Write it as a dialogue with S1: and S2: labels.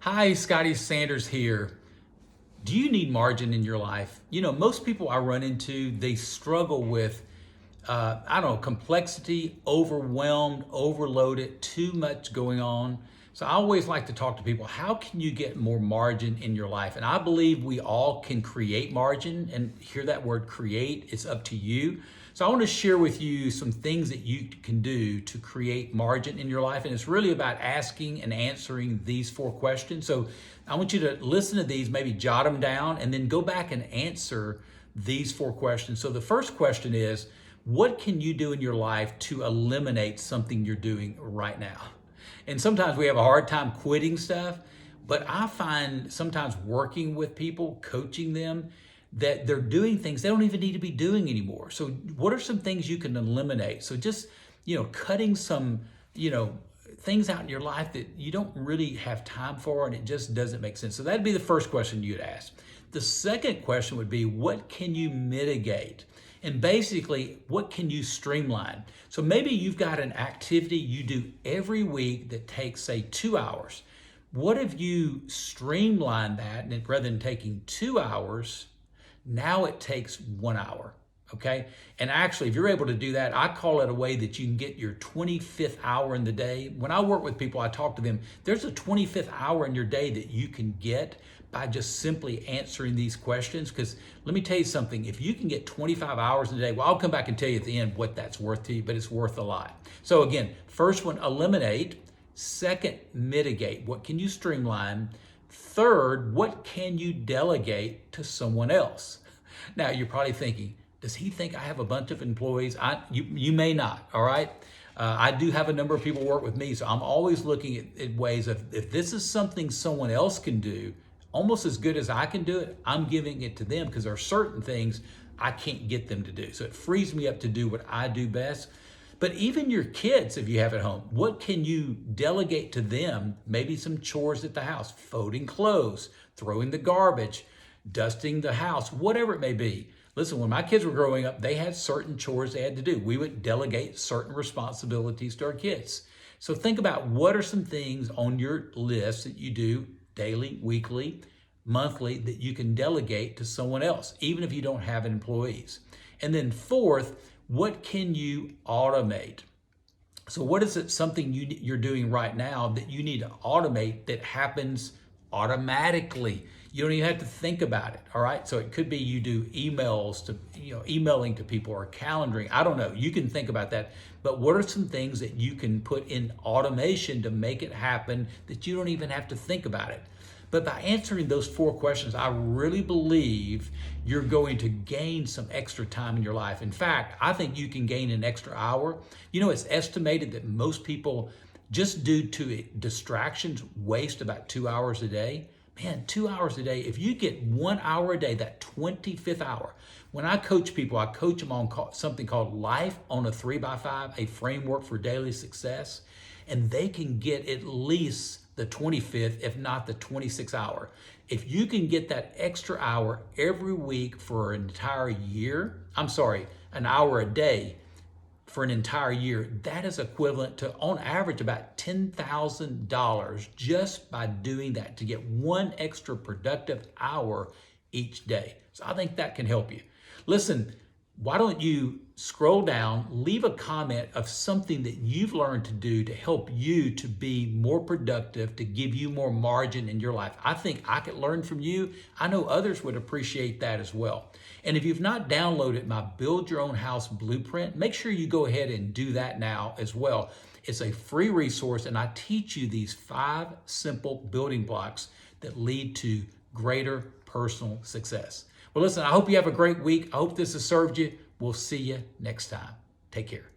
S1: Hi, Scotty Sanders here. Do you need margin in your life? Most people I run into, they struggle with, I don't know, complexity, overwhelmed, overloaded, too much going on. So I always like to talk to people, how can you get more margin in your life? And I believe we all can create margin, and hear that word create, it's up to you. So I want to share with you some things that you can do to create margin in your life. And it's really about asking and answering these 4 questions. So I want you to listen to these, maybe jot them down, and then go back and answer these 4 questions. So the first question is, what can you do in your life to eliminate something you're doing right now? And sometimes we have a hard time quitting stuff, but I find sometimes working with people, coaching them, that they're doing things they don't even need to be doing anymore. So what are some things you can eliminate? So just, cutting some, things out in your life that you don't really have time for and it just doesn't make sense. So that'd be the first question you'd ask. The second question would be, what can you mitigate? And basically, what can you streamline? So maybe you've got an activity you do every week that takes, say, 2 hours. What if you streamline that, and rather than taking 2 hours, now it takes 1 hour, okay? And actually, if you're able to do that, I call it a way that you can get your 25th hour in the day. When I work with people, I talk to them, there's a 25th hour in your day that you can get by just simply answering these questions. Because let me tell you something, if you can get 25 hours in a day, well, I'll come back and tell you at the end what that's worth to you, but it's worth a lot. So again, first one, eliminate. Second, mitigate. What can you streamline? Third, what can you delegate to someone else? Now, you're probably thinking, does he think I have a bunch of employees? You may not, all right? I do have a number of people work with me, so I'm always looking at ways of, if this is something someone else can do, almost as good as I can do it, I'm giving it to them, because there are certain things I can't get them to do. So it frees me up to do what I do best. But even your kids, if you have at home, what can you delegate to them? Maybe some chores at the house, folding clothes, throwing the garbage, dusting the house, whatever it may be. Listen, when my kids were growing up, they had certain chores they had to do. We would delegate certain responsibilities to our kids. So think about, what are some things on your list that you do daily, weekly, monthly, that you can delegate to someone else, even if you don't have employees. And then fourth, what can you automate? So what is it, something you're doing right now that you need to automate that happens automatically? You don't even have to think about it, all right? So it could be you do emails to, emailing to people, or calendaring. I don't know. You can think about that. But what are some things that you can put in automation to make it happen that you don't even have to think about it? But by answering those 4 questions, I really believe you're going to gain some extra time in your life. In fact, I think you can gain an extra hour. It's estimated that most people, just due to distractions, waste about 2 hours a day. Man, 2 hours a day. If you get 1 hour a day, that 25th hour. When I coach people, I coach them on something called Life on a 3x5, a framework for daily success. And they can get at least the 25th, if not the 26th hour. If you can get that extra hour every week for an entire year, an hour a day for an entire year, that is equivalent to, on average, about $10,000 just by doing that, to get 1 extra productive hour each day. So I think that can help you. Listen, why don't you scroll down, leave a comment of something that you've learned to do to help you to be more productive, to give you more margin in your life. I think I could learn from you. I know others would appreciate that as well. And if you've not downloaded my Build Your Own House Blueprint, make sure you go ahead and do that now as well. It's a free resource, and I teach you these 5 simple building blocks that lead to greater personal success. Well, listen, I hope you have a great week. I hope this has served you. We'll see you next time. Take care.